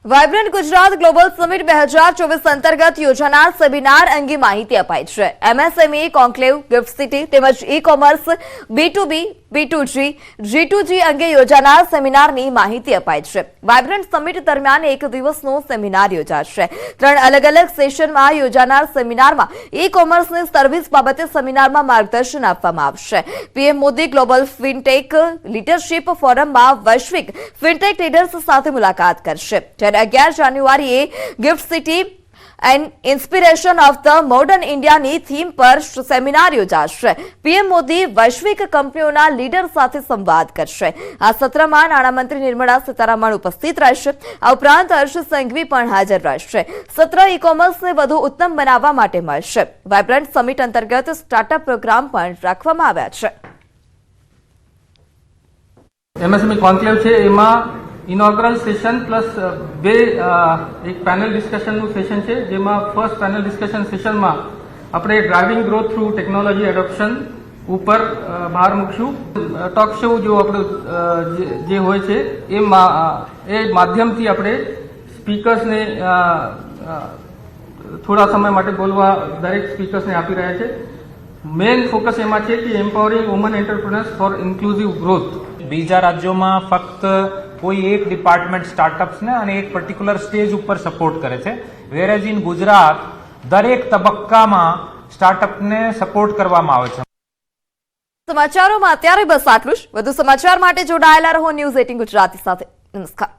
Vibrant Gujarat global summit 2024 અંતર્ગત યોજાનાર seminar અંગે માહિતી અપાઈ છે। એમએસએમઈ કોન્ક્લેવ, ગિફ્ટ સિટી તેમજ ઈ-કોમર્સ, B2B, B2G, G2G અંગે યોજાનાર સેમિનારની માહિતી અપાઈ છે। વાઇબ્રન્ટ સમિટ દરમિયાન એક દિવસનો સેમિનાર યોજાશે। 3 અલગ-અલગ સેશનમાં યોજાનાર સેમિનારમાં ઈ-કોમર્સની સર્વિસ બાબતે સેમિનારમાં માર્ગદર્શન આપવામાં આવશે। PM Modi global fintech leadership ફોરમમાં વૈશ્વિક ફિનટેક લીડર્સ સાથે મુલાકાત કરશે। 11 જાન્યુઆરીએ gift city and inspiration of the modern ઇન્ડિયાની થીમ પર સેમિનાર યોજાશે। પીએમ મોદી વૈશ્વિક કંપનીઓના લીડર સાથે સંવાદ કરશે। આ સત્રમાં નાણામંત્રી નિર્મલા સીતારામન ઉપસ્થિત રહેશે। આ ઉપરાંત હર્ષ સંઘવી પણ હાજર રહેશે। સત્ર ઈ-કોમર્સને વધુ ઉત્તમ બનાવવા માટે મળશે। વાઇબ્રન્ટ સમિટ અંતર્ગત સ્ટાર્ટઅપ પ્રોગ્રામ પણ રાખવામાં આવ્યા છે। એમએસએમઈ કોન્ક્લેવ છે, એમાં ઇનોગ્રલ સેશન પ્લસ એક પેનલ ડિસ્કશનનું સેશન છે, જેમાં ફર્સ્ટ પેનલ ડિસ્કશન સેશનમાં આપણે driving growth through technology adoption ઉપર ભાર મૂકશું। ટોક શો જો આપણું જે હોય છે એ માધ્યમથી આપણે સ્પીકર્સને થોડા સમય માટે બોલવા દરેક સ્પીકર્સને આપી રહ્યા છે। મેઇન ફોકસ એમાં છે કે empowering woman entrepreneurs for inclusive growth. બીજા રાજ્યોમાં ફક્ત કોઈ એક ડિપાર્ટમેન્ટ સ્ટાર્ટઅપ્સને અને એક પર્ટિક્યુલર સ્ટેજ ઉપર સપોર્ટ કરે છે, વેરેઝ ઇન ગુજરાત દરેક તબક્કામાં સ્ટાર્ટઅપને સપોર્ટ કરવામાં આવે છે। સમાચારોમાં અત્યારે બસ આટલું જ। વધુ સમાચાર માટે જોડાયેલા રહો ન્યૂઝ 18 ગુજરાતી સાથે। નમસ્કાર।